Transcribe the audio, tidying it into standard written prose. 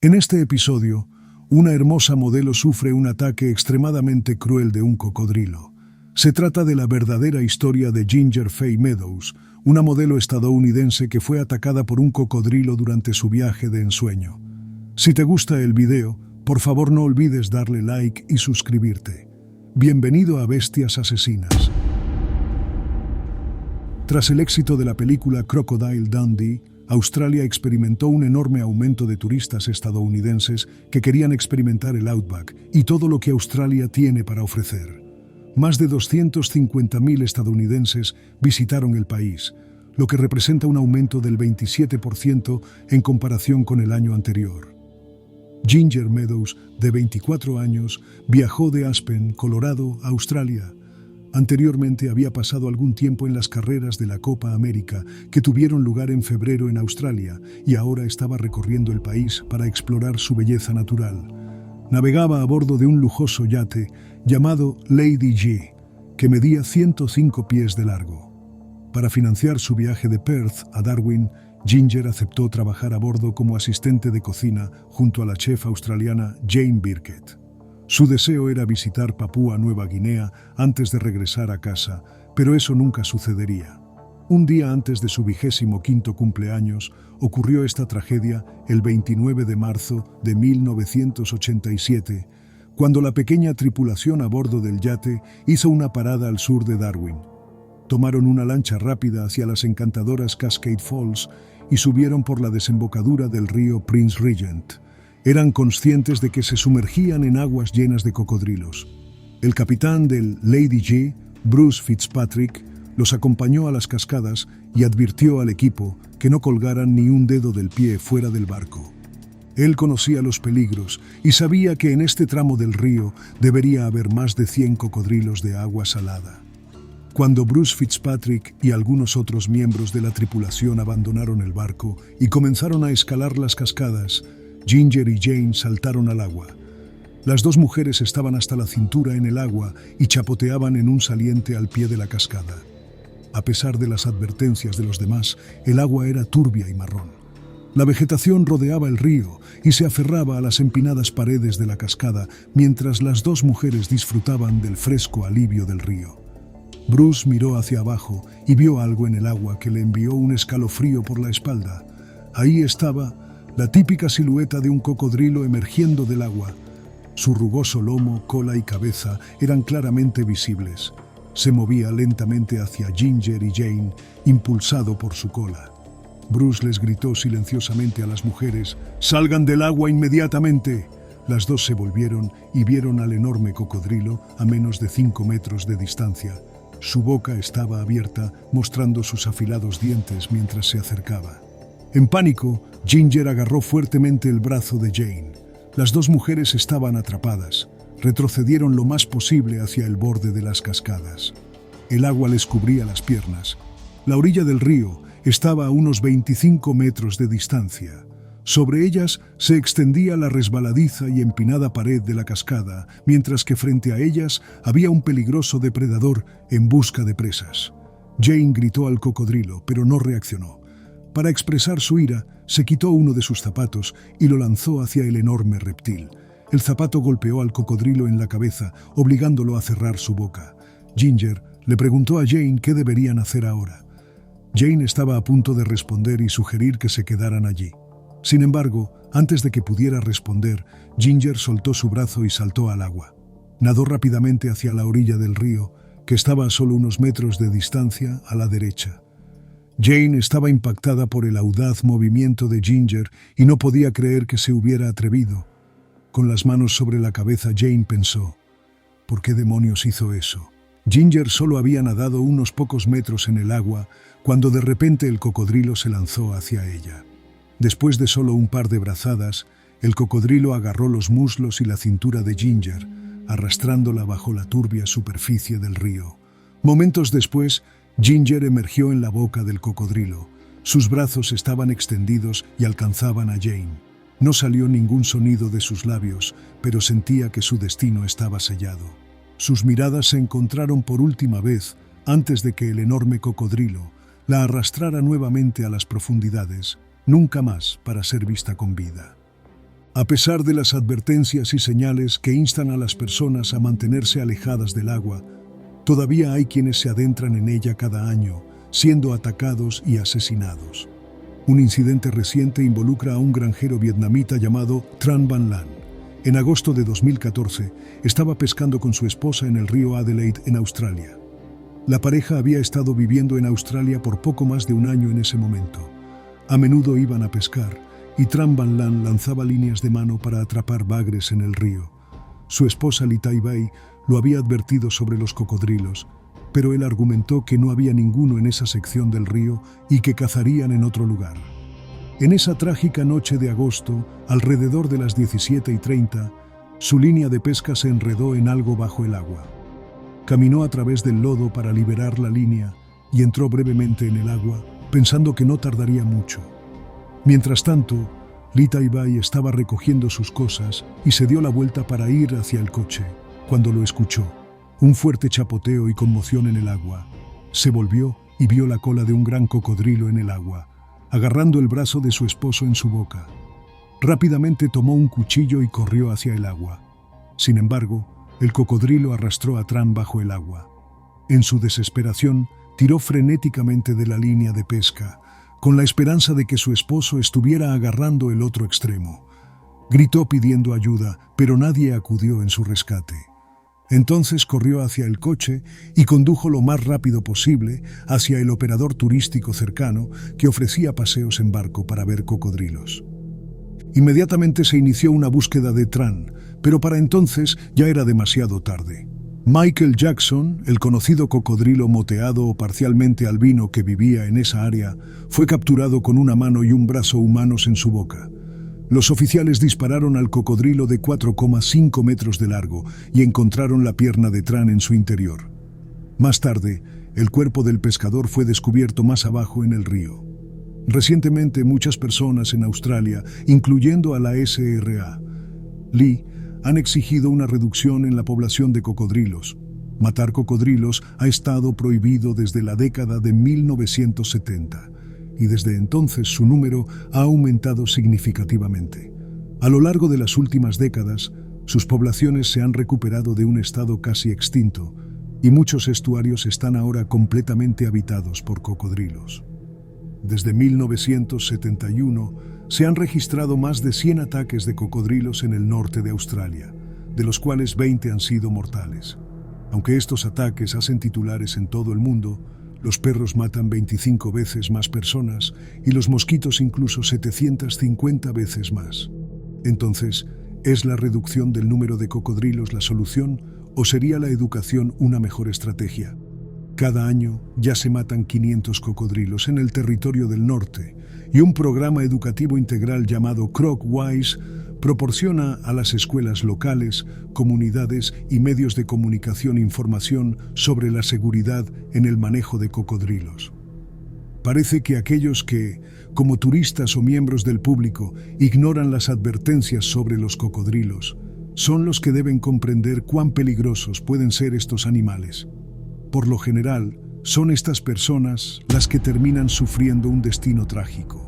En este episodio, una hermosa modelo sufre un ataque extremadamente cruel de un cocodrilo. Se trata de la verdadera historia de Ginger Faye Meadows, una modelo estadounidense que fue atacada por un cocodrilo durante su viaje de ensueño. Si te gusta el video, por favor no olvides darle like y suscribirte. Bienvenido a Bestias Asesinas. Tras el éxito de la película Crocodile Dundee, Australia experimentó un enorme aumento de turistas estadounidenses que querían experimentar el Outback y todo lo que Australia tiene para ofrecer. Más de 250.000 estadounidenses visitaron el país, lo que representa un aumento del 27% en comparación con el año anterior. Ginger Meadows, de 24 años, viajó de Aspen, Colorado, a Australia. Anteriormente había pasado algún tiempo en las carreras de la Copa América que tuvieron lugar en febrero en Australia y ahora estaba recorriendo el país para explorar su belleza natural. Navegaba a bordo de un lujoso yate llamado Lady G, que medía 105 pies de largo. Para financiar su viaje de Perth a Darwin, Ginger aceptó trabajar a bordo como asistente de cocina junto a la chef australiana Jane Birkett. Su deseo era visitar Papúa Nueva Guinea antes de regresar a casa, pero eso nunca sucedería. Un día antes de su 25º cumpleaños, ocurrió esta tragedia el 29 de marzo de 1987, cuando la pequeña tripulación a bordo del yate hizo una parada al sur de Darwin. Tomaron una lancha rápida hacia las encantadoras Cascade Falls y subieron por la desembocadura del río Prince Regent. Eran conscientes de que se sumergían en aguas llenas de cocodrilos. El capitán del Lady G, Bruce Fitzpatrick, los acompañó a las cascadas y advirtió al equipo que no colgaran ni un dedo del pie fuera del barco. Él conocía los peligros y sabía que en este tramo del río debería haber más de 100 cocodrilos de agua salada. Cuando Bruce Fitzpatrick y algunos otros miembros de la tripulación abandonaron el barco y comenzaron a escalar las cascadas, Ginger y Jane saltaron al agua. Las dos mujeres estaban hasta la cintura en el agua y chapoteaban en un saliente al pie de la cascada. A pesar de las advertencias de los demás, el agua era turbia y marrón. La vegetación rodeaba el río y se aferraba a las empinadas paredes de la cascada mientras las dos mujeres disfrutaban del fresco alivio del río. Bruce miró hacia abajo y vio algo en el agua que le envió un escalofrío por la espalda. Ahí estaba la típica silueta de un cocodrilo emergiendo del agua. Su rugoso lomo, cola y cabeza eran claramente visibles. Se movía lentamente hacia Ginger y Jane, impulsado por su cola. Bruce les gritó silenciosamente a las mujeres: «¡Salgan del agua inmediatamente!». Las dos se volvieron y vieron al enorme cocodrilo a menos de 5 metros de distancia. Su boca estaba abierta, mostrando sus afilados dientes mientras se acercaba. En pánico, Ginger agarró fuertemente el brazo de Jane. Las dos mujeres estaban atrapadas. Retrocedieron lo más posible hacia el borde de las cascadas. El agua les cubría las piernas. La orilla del río estaba a unos 25 metros de distancia. Sobre ellas se extendía la resbaladiza y empinada pared de la cascada, mientras que frente a ellas había un peligroso depredador en busca de presas. Jane gritó al cocodrilo, pero no reaccionó. Para expresar su ira, se quitó uno de sus zapatos y lo lanzó hacia el enorme reptil. El zapato golpeó al cocodrilo en la cabeza, obligándolo a cerrar su boca. Ginger le preguntó a Jane qué deberían hacer ahora. Jane estaba a punto de responder y sugerir que se quedaran allí. Sin embargo, antes de que pudiera responder, Ginger soltó su brazo y saltó al agua. Nadó rápidamente hacia la orilla del río, que estaba a solo unos metros de distancia a la derecha. Jane estaba impactada por el audaz movimiento de Ginger y no podía creer que se hubiera atrevido. Con las manos sobre la cabeza, Jane pensó: ¿por qué demonios hizo eso? Ginger solo había nadado unos pocos metros en el agua cuando de repente el cocodrilo se lanzó hacia ella. Después de solo un par de brazadas, el cocodrilo agarró los muslos y la cintura de Ginger, arrastrándola bajo la turbia superficie del río. Momentos después, Ginger emergió en la boca del cocodrilo. Sus brazos estaban extendidos y alcanzaban a Jane. No salió ningún sonido de sus labios, pero sentía que su destino estaba sellado. Sus miradas se encontraron por última vez antes de que el enorme cocodrilo la arrastrara nuevamente a las profundidades, nunca más para ser vista con vida. A pesar de las advertencias y señales que instan a las personas a mantenerse alejadas del agua, todavía hay quienes se adentran en ella cada año, siendo atacados y asesinados. Un incidente reciente involucra a un granjero vietnamita llamado Tran Van Lan. En agosto de 2014, estaba pescando con su esposa en el río Adelaide, en Australia. La pareja había estado viviendo en Australia por poco más de un año en ese momento. A menudo iban a pescar, y Tran Van Lan lanzaba líneas de mano para atrapar bagres en el río. Su esposa Ly Tai Bai lo había advertido sobre los cocodrilos, pero él argumentó que no había ninguno en esa sección del río y que cazarían en otro lugar. En esa trágica noche de agosto, alrededor de las 17:30, su línea de pesca se enredó en algo bajo el agua. Caminó a través del lodo para liberar la línea y entró brevemente en el agua, pensando que no tardaría mucho. Mientras tanto, Ly Tai Bai estaba recogiendo sus cosas y se dio la vuelta para ir hacia el coche, cuando lo escuchó. Un fuerte chapoteo y conmoción en el agua. Se volvió y vio la cola de un gran cocodrilo en el agua, agarrando el brazo de su esposo en su boca. Rápidamente tomó un cuchillo y corrió hacia el agua. Sin embargo, el cocodrilo arrastró a Tran bajo el agua. En su desesperación, tiró frenéticamente de la línea de pesca, con la esperanza de que su esposo estuviera agarrando el otro extremo. Gritó pidiendo ayuda, pero nadie acudió en su rescate. Entonces corrió hacia el coche y condujo lo más rápido posible hacia el operador turístico cercano que ofrecía paseos en barco para ver cocodrilos. Inmediatamente se inició una búsqueda de Tran, pero para entonces ya era demasiado tarde. Michael Jackson, el conocido cocodrilo moteado o parcialmente albino que vivía en esa área, fue capturado con una mano y un brazo humanos en su boca. Los oficiales dispararon al cocodrilo de 4,5 metros de largo y encontraron la pierna de Tran en su interior. Más tarde, el cuerpo del pescador fue descubierto más abajo en el río. Recientemente, muchas personas en Australia, incluyendo a la SRA, Lee, han exigido una reducción en la población de cocodrilos. Matar cocodrilos ha estado prohibido desde la década de 1970. Y desde entonces su número ha aumentado significativamente. A lo largo de las últimas décadas, sus poblaciones se han recuperado de un estado casi extinto y muchos estuarios están ahora completamente habitados por cocodrilos. Desde 1971 se han registrado más de 100 ataques de cocodrilos en el norte de Australia, de los cuales 20 han sido mortales. Aunque estos ataques hacen titulares en todo el mundo, los perros matan 25 veces más personas y los mosquitos incluso 750 veces más. Entonces, ¿es la reducción del número de cocodrilos la solución o sería la educación una mejor estrategia? Cada año ya se matan 500 cocodrilos en el territorio del norte y un programa educativo integral llamado CrocWise proporciona a las escuelas locales, comunidades y medios de comunicación información sobre la seguridad en el manejo de cocodrilos. Parece que aquellos que, como turistas o miembros del público, ignoran las advertencias sobre los cocodrilos, son los que deben comprender cuán peligrosos pueden ser estos animales. Por lo general, son estas personas las que terminan sufriendo un destino trágico.